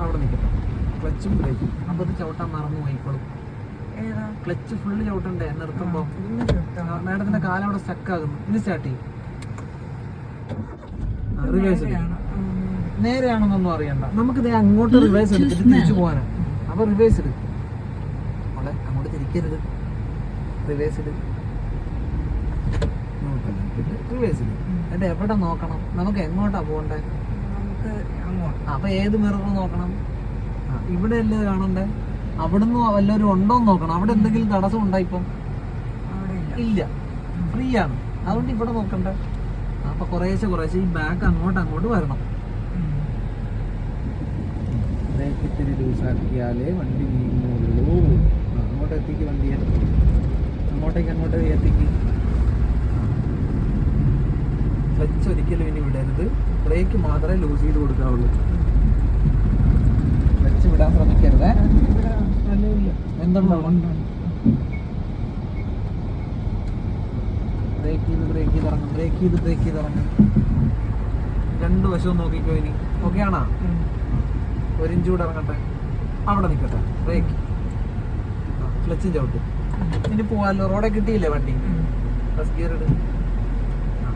അവിടെ നിൽക്കട്ടെ. ക്ലച്ചും ബ്രേക്കും അപ്പോൾ ഇത് ചവിട്ടാൻ മറന്നു പോയിക്കോളും. ക്ലച്ച് ഫുള്ള് ചവിട്ടണ്ടേ നിർത്തുമ്പോൾ? മാഡത്തിന്റെ കാലം അവിടെ സ്റ്റക്ക് ആകുന്നു. ഇനി സ്റ്റാർട്ട് ചെയ്യും. റിവേഴ്സ് നേരെയാണെന്നൊന്നും അറിയണ്ട. നമുക്കിത് അങ്ങോട്ട് റിവേഴ്സ് എടുത്തിട്ട് തിരിച്ചു പോകാനാണ്. അപ്പൊ റിവേഴ്സ് ഇട്. അവിടെ അങ്ങോട്ട് തിരിക്കരുത്. റിവേഴ്സ് ഇട്. റിവേഴ്സ് ഇട്. എന്നിട്ട് എവിടെ നോക്കണം? നമുക്ക് എങ്ങോട്ടാ പോകണ്ടേ? അപ്പൊ ഏത് മിറർ നോക്കണം? ഇവിടെ അല്ലേ കാണണ്ടേ? അവിടുന്ന് വല്ലവരും ഉണ്ടോന്ന് നോക്കണം. അവിടെ എന്തെങ്കിലും തടസ്സം ഉണ്ടായിപ്പം? ഇല്ല, ഫ്രീ ആണ്. അതുകൊണ്ട് ഇവിടെ നോക്കണ്ടേ. അപ്പൊ കുറേശ്ശെ ഈ ബാക്ക് അങ്ങോട്ട് വരണം. ബ്രേക്ക് ഇത്തിരി ലൂസാക്കിയാലേ വണ്ടി നീങ്ങുള്ളൂ. അങ്ങോട്ട് എത്തിക്ക് വണ്ടിയെ. അങ്ങോട്ട് എത്തിക്ക്. ക്ലച്ച് ഒരിക്കലും ഇനി വിടരുത്. ബ്രേക്ക് മാത്രമേ ലൂസ് ചെയ്ത് കൊടുക്കാവുള്ളൂ. ക്ലച്ച് വിടാൻ ശ്രമിക്കരുത്. എന്തുണ്ടോ? ബ്രേക്ക് ചെയ്ത് ഇറങ്ങും. രണ്ട് വശവും നോക്കിക്കോ. ഇനി ഓക്കെ ആണോ? 1 ഇഞ്ച് കൂടെ ഇറങ്ങട്ടെ. അവിടെ നിൽക്കട്ടെ. ബ്രേക്ക്, ക്ലച്ചും ചവിട്ട്. ഇനി പോവാല്ലോ. റോഡെ കിട്ടിയില്ലേ വണ്ടി? ഫസ്റ്റ് ഗിയർ ഇട്.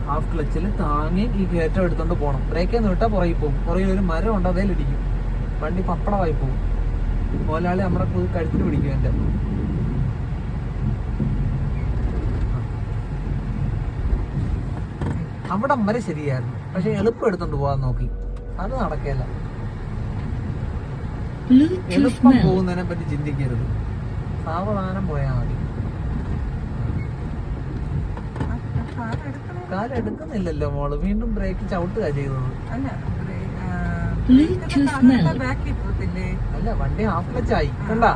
ഹാഫ് ക്ലച്ചിൽ താങ്ങി ഈ കയറ്റം എടുത്തോണ്ട് പോകണം. ബ്രേക്കേന്ന് വിട്ടാൽ പുറകിൽ പോകും. പുറകിൽ ഒരു മരം ഉണ്ട്, അതേലിടിക്കും. വണ്ടി പപ്പടമായി പോകും. മോലാളി നമ്മുടെ കഴുത്തിന് പിടിക്കും. എൻ്റെ അവിടം വരെ ശരിയായിരുന്നു. പക്ഷെ എളുപ്പം എടുത്തോണ്ട് പോകാൻ നോക്കി. അത് നടക്കില്ല. എളുപ്പം പോകുന്നതിനെ പറ്റി ചിന്തിക്കരുത്. സാവധാനം പോയാൽ മതി. കാലെടുക്കുന്നില്ലല്ലോ മോള്. വീണ്ടും ബ്രേക്ക് ചവിട്ടുക ചെയ്തത്. അല്ല, വണ്ടി ഹാഫ് ക്ലച്ചായി കണ്ടാ.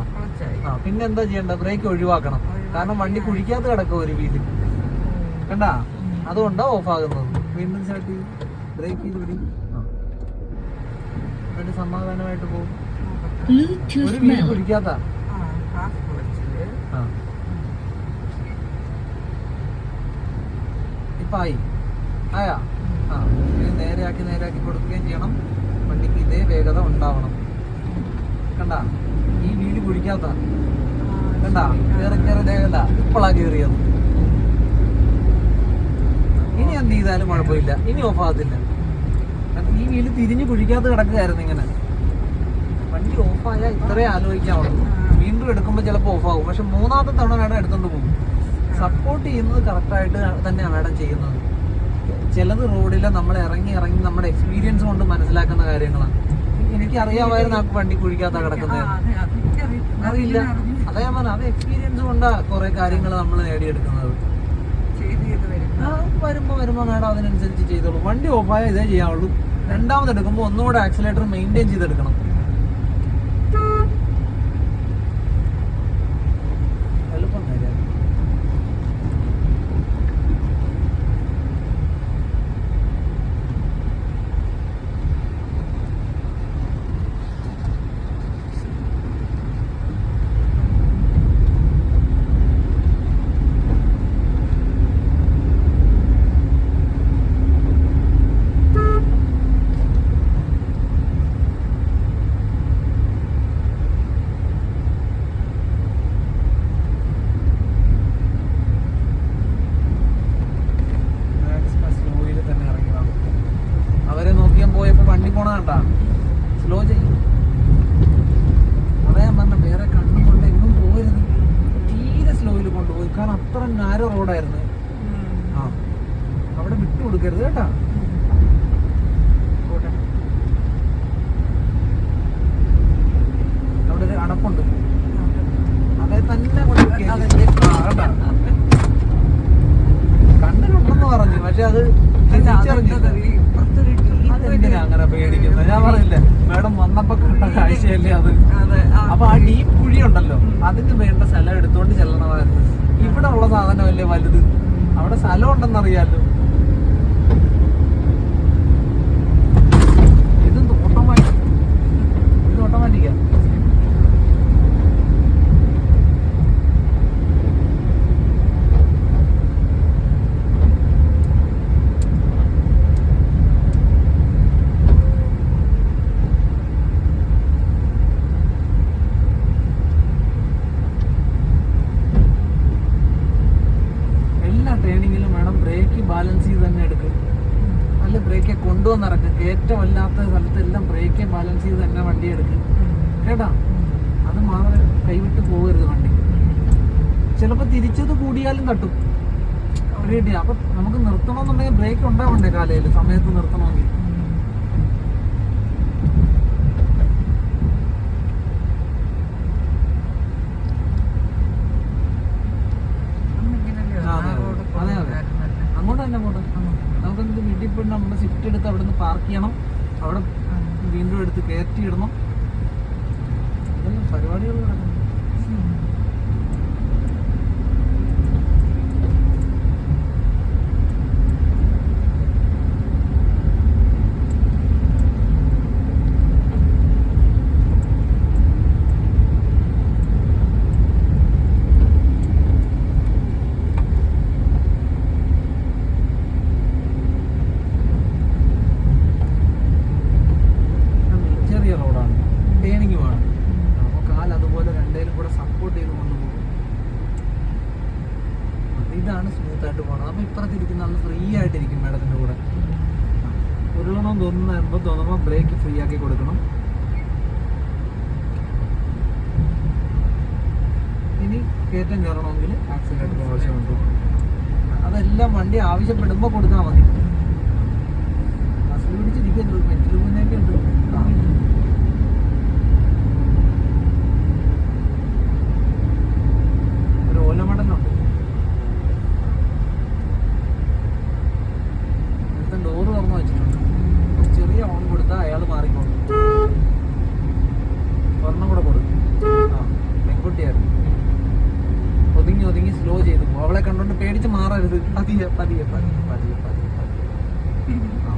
പിന്നെ എന്താ ചെയ്യണ്ട? ബ്രേക്ക് ഒഴിവാക്കണം. കാരണം വണ്ടി കുഴിക്കാത്ത കിടക്കും ഒരു വീട്ടിൽ കണ്ടാ. അതുകൊണ്ടാ ഓഫ് ആകുന്നത്. വീണ്ടും സ്റ്റാർട്ട് ചെയ്യും. ബ്രേക്ക് ചെയ്ത് പിടി. എന്നിട്ട് സമാധാനമായിട്ട് പോകും. ഒരു വീട് കുഴിക്കാത്ത. ഇപ്പൊ ആയാ? നേരെയാക്കി കൊടുക്കുകയും ചെയ്യണം. വണ്ടിക്ക് ഇതേ വേഗത ഉണ്ടാവണം. കണ്ടാ, ഈ വീട് കുഴിക്കാത്ത. കണ്ടാ, കയറി ദേഹല്ല. ഇപ്പോഴാ കയറിയത്. ഇനി എന്ത് ചെയ്താലും കുഴപ്പമില്ല. ഇനി ഓഫ് ആകത്തില്ല. ഈ വീല് തിരിഞ്ഞ് കുഴിക്കാത്ത കിടക്കുകയായിരുന്നു ഇങ്ങനെ. വണ്ടി ഓഫായാൽ ഇത്രേ ആലോചിക്കാവുള്ളൂ. വീണ്ടും എടുക്കുമ്പോൾ ചിലപ്പോൾ ഓഫാകും. പക്ഷെ മൂന്നാമത്തെ തവണ വേണം എടുത്തോണ്ട് പോകും. സപ്പോർട്ട് ചെയ്യുന്നത് കറക്റ്റായിട്ട് തന്നെയാണ് മാഡം ചെയ്യുന്നത്. ചിലത് റോഡിൽ നമ്മൾ ഇറങ്ങി നമ്മുടെ എക്സ്പീരിയൻസ് കൊണ്ട് മനസ്സിലാക്കുന്ന കാര്യങ്ങളാണ്. എനിക്ക് അറിയാമായിരുന്നു ആ വണ്ടി കുഴിക്കാത്ത കിടക്കുന്നത്. അറിയില്ല. അതാ ഞാൻ പറഞ്ഞത്. അത് എക്സ്പീരിയൻസ് കൊണ്ടാണ് കുറെ കാര്യങ്ങൾ നമ്മൾ നേടിയെടുക്കുന്നത്. വരുമ്പോ മാഡം അതിനനുസരിച്ച് ചെയ്തോളൂ. വണ്ടി ഓഫായാൽ ഇതേ ചെയ്യാവുള്ളൂ. രണ്ടാമത് എടുക്കുമ്പോൾ ഒന്നുകൂടെ ആക്സിലേറ്റർ മെയിൻറ്റെയിൻ ചെയ്തെടുക്കണം. എളുപ്പം കാര്യം. സ്ലോ ചെയ്യും. പറയാൻ പറഞ്ഞ വേറെ കണ്ണും കൊണ്ട് എങ്ങും പോകരുത്. തീരെ സ്ലോയിൽ കൊണ്ടുപോയി. കാരണം അത്ര നാരോ റോഡായിരുന്നു. അവിടെ വിട്ടു കൊടുക്കരുത് കേട്ടാ. അവിടെ ഒരു അടപ്പുണ്ട്. അതെ തന്നെ കണ്ണിലുണ്ടെന്ന് പറഞ്ഞു. പക്ഷെ അത് തിരിച്ചറിഞ്ഞില്ല. അതെന്തിനാ അങ്ങനെ പേടിക്കുന്നത്? ഞാൻ പറഞ്ഞില്ലേ മാഡം വന്നപ്പോ കണ്ട കാഴ്ചയല്ലേ അത്. അപ്പൊ ആ ഡീപ്പ് കുഴി ഉണ്ടല്ലോ, അതിന് വേണ്ട സ്ഥലം എടുത്തോണ്ട് ചെല്ലണമായിരുന്നു. ഇവിടെ ഉള്ള സാധനമല്ലേ വലുത്. അവിടെ സ്ഥലം ഉണ്ടെന്നറിയാലോ. ഇത് ഓട്ടോമാറ്റിക്കാ. ബാലൻസ് ചെയ്ത് തന്നെ വണ്ടി എടുക്കും കേട്ടാ. അത് മാത്രം കൈവിട്ട് പോകരുത് വണ്ടി. ചിലപ്പോൾ തിരിച്ചത് കൂടിയാലും തട്ടും റെഡി. അപ്പൊ നമുക്ക് നിർത്തണമെന്നുണ്ടെങ്കിൽ ബ്രേക്ക് ഉണ്ടാവണ്ടേ കാലയിൽ, സമയത്ത് നിർത്തണമെങ്കിൽ. അതെ അതെ, അങ്ങോട്ട് തന്നെ അങ്ങോട്ട്. നമുക്കെന്ത് വീട്ടിൽ പോയി നമ്മുടെ സ്വിഫ്റ്റ് എടുത്ത് അവിടെ നിന്ന് പാർക്ക് ചെയ്യണം, അവിടെ വീണ്ടും എടുത്ത് കയറ്റി ഇടണം. ഇതെല്ലാം പരിപാടികൾ നടക്കുന്നു. ഇതാണ് സ്മൂത്ത് ആയിട്ട് പോകണം. അപ്പം ഇപ്പുറത്തിരിക്കുന്ന ആൾ ഫ്രീ ആയിട്ടിരിക്കും മേഡത്തിൻ്റെ കൂടെ. ഉരുളണം തോന്നുമ്പോൾ ബ്രേക്ക് ഫ്രീ ആക്കി കൊടുക്കണം. ഇനി കയറ്റം കയറണമെങ്കിൽ ആക്സിലേറ്റർ ആവശ്യമുണ്ട്. അതെല്ലാം വണ്ടി ആവശ്യപ്പെടുമ്പോൾ കൊടുത്താൽ മതി. ബസ്സിൽ പിടിച്ചിരിക്കരുത്, മെറ്റിൽ മുന്നേക്കെ ഉണ്ട്. ഒരു ഓല മടലുണ്ട്. ഡോറ് തുറന്നു വെച്ചിട്ടുണ്ട്. ചെറിയ ഓൺ കൊടുത്താൽ അയാൾ മാറിക്കോളും. ഒരെണ്ണം കൂടെ കൊടുക്കും. ആ പെൺകുട്ടിയായിരുന്നു. ഒതുങ്ങി സ്ലോ ചെയ്തു പോകും. അവളെ കണ്ടോണ്ട് പേടിച്ച് മാറരുത്. പതിയെ പതിയെ പതിയെ പതിയെ പതിയെ പതിയെ. ആ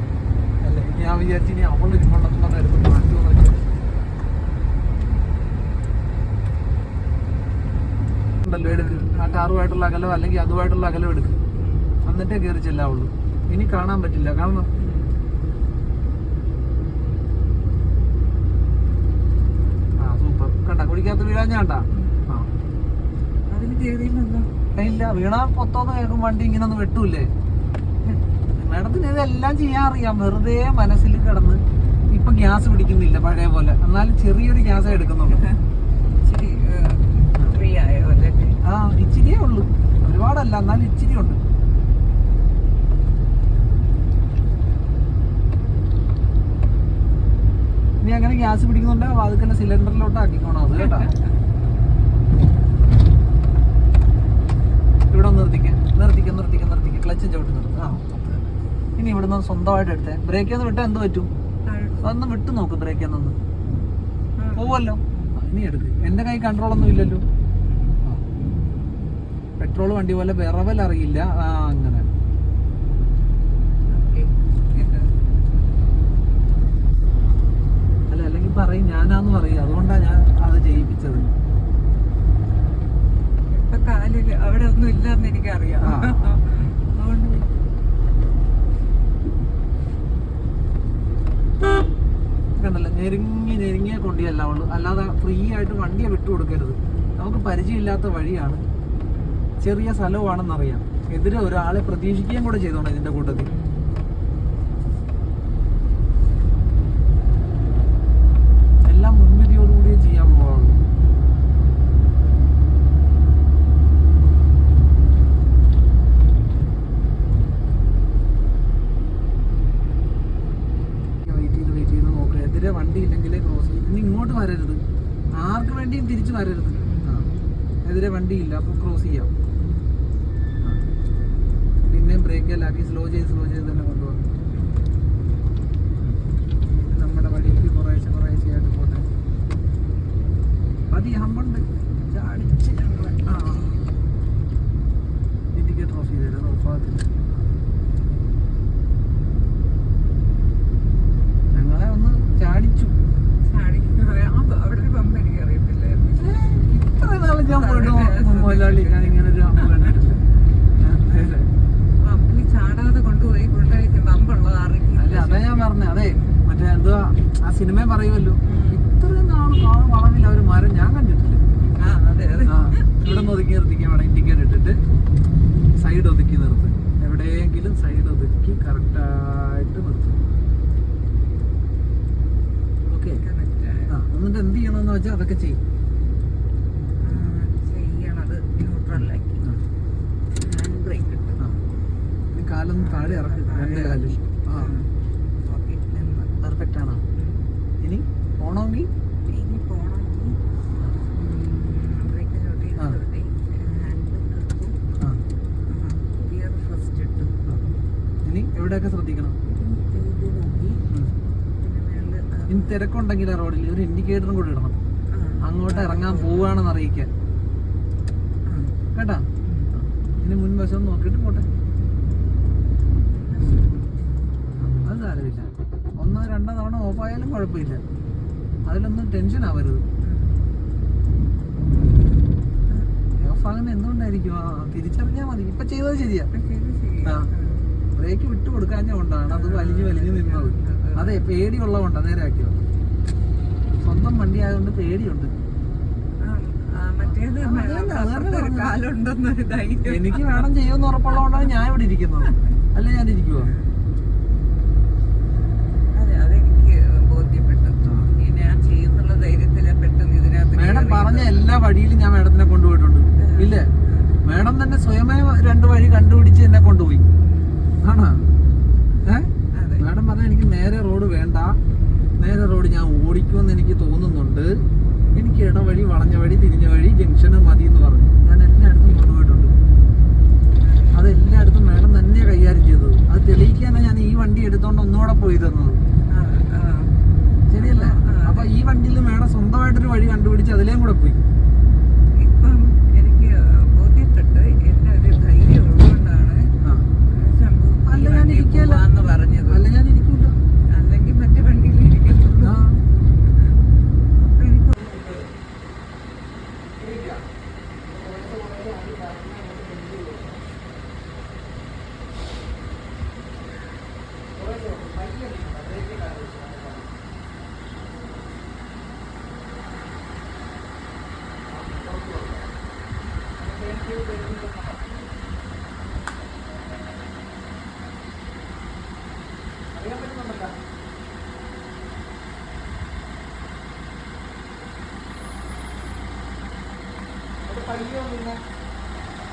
അല്ലേ, ഞാൻ വിചാരിച്ചു ഇനി അവൾ ഇരുമ്പണ്ടെന്ന് എടുത്ത് മാറ്റുമെന്ന് ഉണ്ടല്ലോ. എടുക്കും ആ കാറുമായിട്ടുള്ള അകലോ അല്ലെങ്കിൽ അതുമായിട്ടുള്ള അകലോ എടുക്കും, എന്നിട്ടേ കയറി ചെല്ലാവുള്ളൂ. ഇനി കാണാൻ പറ്റില്ല. കാരണം ആ സൂപ്പർ കണ്ട, കുഴിക്കകത്ത് വീഴാഞ്ഞാണ്ടാ. ആ ഇല്ല, വീണാ പൊത്തോന്ന് കേൾക്കും വണ്ടി ഇങ്ങനെ ഒന്ന് വെട്ടൂല്ലേ. മേഡത്തിന് ഇതെല്ലാം ചെയ്യാൻ അറിയാം. വെറുതെ മനസ്സിൽ കിടന്ന് ഇപ്പൊ ഗ്യാസ് പിടിക്കുന്നില്ല പഴയ പോലെ, എന്നാലും ചെറിയൊരു ഗ്യാസേ എടുക്കുന്നുള്ളൂ. ആ ഇച്ചിരിയേ ഉള്ളൂ, ഒരുപാടല്ല, എന്നാലും ഇച്ചിരി ഉണ്ട്. ഇനി അങ്ങനെ ഗ്യാസ് പിടിക്കുന്നുണ്ടെങ്കിൽ വാതിക്കന്നെ സിലിണ്ടറിലോട്ട് ആക്കിക്കോണം അത് കേട്ടോ. ഇവിടെ ഒന്ന് നിർത്തിക്ക ക്ലച്ചും ചവിട്ടി നിർത്തുക. ആ ഇനി ഇവിടുന്ന് സ്വന്തമായിട്ട് എടുത്തേ. ബ്രേക്ക് ഒന്ന് വിട്ടാൽ എന്ത് പറ്റും? അതൊന്ന് വിട്ടു നോക്ക്. ബ്രേക്ക് എന്നൊന്ന് പോവല്ലോ. ഇനി എടുക്ക്. എൻ്റെ കൈ കൺട്രോളൊന്നും ഇല്ലല്ലോ. പെട്രോൾ വണ്ടി പോലെ വിറവൽ അറിയില്ല. ആ അങ്ങനെ അല്ല, അല്ലെങ്കിൽ പറയും ഞാനാന്ന് പറയും. അതുകൊണ്ടാണ് ഞാൻ അത് ചെയ്യിപ്പിച്ചത്. കാലില് അവിടെ ഒന്നും ഇല്ലെന്ന് എനിക്കറിയാം. കണ്ടല്ലോ, ഞെരുങ്ങിയ കൊണ്ടിയല്ല ഉള്ളു. അല്ലാതെ ഫ്രീ ആയിട്ട് വണ്ടിയെ വിട്ടുകൊടുക്കരുത്. നമുക്ക് പരിചയമില്ലാത്ത വഴിയാണ്, ചെറിയ സ്ഥലമാണെന്നറിയാം. എതിരെ ഒരാളെ പ്രതീക്ഷിക്കുകയും കൂടെ ചെയ്തോണം ഇതിന്റെ കൂട്ടത്തിൽ. എല്ലാം മുൻവിധിയോടുകൂടിയേ ചെയ്യാൻ പോകാവുള്ളൂ. വെയിറ്റ് ചെയ്ത് നോക്കുക. എതിരെ വണ്ടി ഇല്ലെങ്കിലേ ക്രോസ് ചെയ്യും. ഇനി ഇങ്ങോട്ട് വരരുത്, ആർക്ക് വേണ്ടിയും തിരിച്ചു വരരുത്. എതിരെ വണ്ടിയില്ല, അപ്പോൾ ക്രോസ് ചെയ്യാം. പിന്നെയും ബ്രേക്കിലാക്കി സ്ലോ ചെയ്ത് തന്നെ കൊണ്ടുപോകും. നമ്മുടെ വഴിക്ക് കുറേശ്ശെയായിട്ട് പോട്ടെ. പതി ഹമ്പുണ്ട് ചാടിച്ച് ഞങ്ങളെ. ആ ഇൻഡിക്കേറ്റർ ഓഫ് ചെയ്തേരാ, ഓഫാകത്തില്ല. ഞങ്ങളെ ഒന്ന് ചാടിച്ചു. അവിടെ ഒരു പമ്പ് എനിക്ക് അറിയത്തില്ലായിരുന്നു. ഇത്ര നാളെ ഞാൻ പോയിട്ട് മുതലാളി ഞാൻ ഇങ്ങനെ ഒരു ഹമ്പ് കണ്ടിട്ടില്ല. പമ്പിൽ ചാടാതെ കൊണ്ടുപോയി കൊണ്ടുപോയി പമ്പുള്ളത് അറിയില്ല. അല്ല, അതാ ഞാൻ പറഞ്ഞത്. അതെ, മറ്റേ എന്തുവാ ആ സിനിമ പറയുമല്ലോ, ഇത്രയും നാൾ വളവിൽ ഒരു മരം ഞാൻ കണ്ടിട്ടില്ല. ഇവിടെ നിന്ന് ഒതുക്കി നിർത്തിക്കാൻ വേണം. ഇൻഡിക്കേറ്റർ ഇട്ടിട്ട് സൈഡ് ഒതുക്കി നിർത്തും. എവിടെയെങ്കിലും സൈഡ് ഒതുക്കി കറക്റ്റായിട്ട് നിർത്തും. ഓക്കെ. വെച്ചാൽ അതൊക്കെ ചെയ്യും. ചെയ്യണത് ന്യൂട്രലാക്കി ഹാൻഡ് ബ്രേക്ക് ഇട്ടു. ഈ കാലൊന്ന് താഴെ ഇറക്കി, രണ്ട് കാലും. ആ ഓക്കെ, പെർഫെക്റ്റ് ആണോ? ഇനി പോണമെങ്കിൽ ഇനി പോണെങ്കിൽ ബ്രേക്ക് ചവിട്ടി ഹാൻഡ് ബ്രേക്ക് ഇട്ടു, ഗിയർ ഫസ്റ്റ് ഇട്ടു. ഇനി എവിടെയൊക്കെ ശ്രദ്ധിക്കണം? ഇത് നോക്കി പിന്നെ മേളിൽ ഇനി തിരക്കുണ്ടെങ്കിൽ ആ റോഡിൽ ഒരു ഇൻഡിക്കേറ്ററും കൂടി ഇടണം, അങ്ങോട്ട് ഇറങ്ങാൻ പോവുകയാണെന്ന് അറിയിക്കാൻ കേട്ടാ. ഇനി മുൻവശം നോക്കിയിട്ട് പോട്ടെ. അത് സാരമില്ല, ഒന്നോ രണ്ടോ തവണ ഓഫായാലും കുഴപ്പമില്ല, അതിലൊന്നും ടെൻഷൻ ആവരുത്. ഓഫാകുന്ന എന്തുകൊണ്ടായിരിക്കും? തിരിച്ചറിഞ്ഞാൽ മതി. ഇപ്പൊ ചെയ്തത് ശരിയാ. ബ്രേക്ക് വിട്ടു കൊടുക്കാഞ്ഞ കൊണ്ടാണ് അത് വലിഞ്ഞു നിന്നത്. അതെ, പേടിയുള്ളതുകൊണ്ടാ നേരെ ആക്കിയത്. സ്വന്തം വണ്ടി ആയതുകൊണ്ട് പേടിയുണ്ട്. എനിക്ക് വേണം ചെയ്യുമെന്ന് ഉറപ്പുള്ളതുകൊണ്ടാണ് ഞാൻ ഇവിടെ ഇരിക്കുന്നത്, അല്ലെ ഞാൻ ഇരിക്കുവോ? മേഡം പറഞ്ഞ എല്ലാ വഴിയിലും ഞാൻ മേഡത്തിനെ കൊണ്ടുപോയിട്ടുണ്ട്. ഇല്ലേ, മേഡം തന്നെ സ്വയമേ 2 വഴി കണ്ടുപിടിച്ച് എന്നെ കൊണ്ടുപോയി. ആണോ? മേഡം പറഞ്ഞ എനിക്ക് നേരെ റോഡ് വേണ്ട, നേരെ റോഡ് ഞാൻ ഓടിക്കുമെന്ന് എനിക്ക് തോന്നുന്നുണ്ട്, എനിക്ക് ഇടവഴി, വളഞ്ഞ വഴി, തിരിഞ്ഞ വഴി, ജംഗ്ഷന് മതി എന്ന് പറഞ്ഞു. ഞാൻ എല്ലായിടത്തും കൊണ്ടുപോയിട്ടുണ്ട്. അതെല്ലായിടത്തും മേഡം തന്നെയാണ് കൈകാര്യം ചെയ്തത്. അത് തെളിയിക്കാനാണ് ഞാൻ ഈ വണ്ടി എടുത്തോണ്ട് ഒന്നുകൂടെ പോയി തന്നത്. ശരിയല്ലേ? അപ്പൊ ഈ വണ്ടിയിൽ മേഡം സ്വന്തമായിട്ടൊരു വഴി കണ്ടുപിടിച്ച് അതിലേയും കൂടെ പോയി. ഇപ്പം എനിക്ക് ബോധ്യപ്പെട്ട് എന്റെ ഒരു ധൈര്യം ഉള്ളതുകൊണ്ടാണ് അല്ല ഞാൻ ഇരിക്കില്ല, പറഞ്ഞത്. അല്ല ഞാൻ ഇരിക്കൂല, അല്ലെങ്കിൽ മറ്റേ വണ്ടിയിൽ ഇരിക്കത്തുള്ളൂ. അപ്പൊ എനിക്ക് അറിയാൻ പറ്റുന്നുണ്ടല്ലോ. അത് പയ്യോ പിന്നെ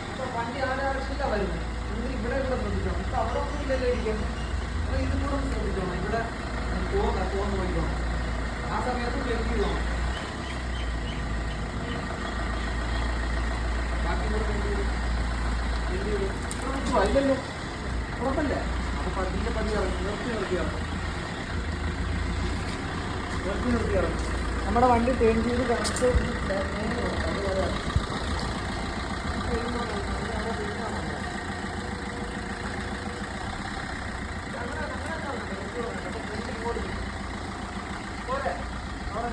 ഇപ്പൊ വണ്ടി ആവശ്യമില്ല വരുന്നത്. ഇവിടെ ശ്രദ്ധിച്ചോണം. ഇപ്പൊ അവിടെ ഒന്നും ഇല്ലല്ലോ ഇരിക്കുന്നത്. അപ്പൊ ഇതും കൂടെ ഒന്ന് ശ്രദ്ധിച്ചോണം. ഇവിടെ തോന്നു പോയിക്കോണം. ആ സമയത്ത് ബ്രേക്ക് ചെയ്തോണം. ബാക്കി കൂടെ ഇല്ലല്ലോ, ഉറപ്പല്ലേ? അപ്പൊ പതിന്റെ പതി ഇറങ്ങി നിർത്തി ഇറങ്ങി നമ്മുടെ വണ്ടി ടേൺ ചെയ്ത് കണക്ട് അതുപോലെ പോലെ അവിടെ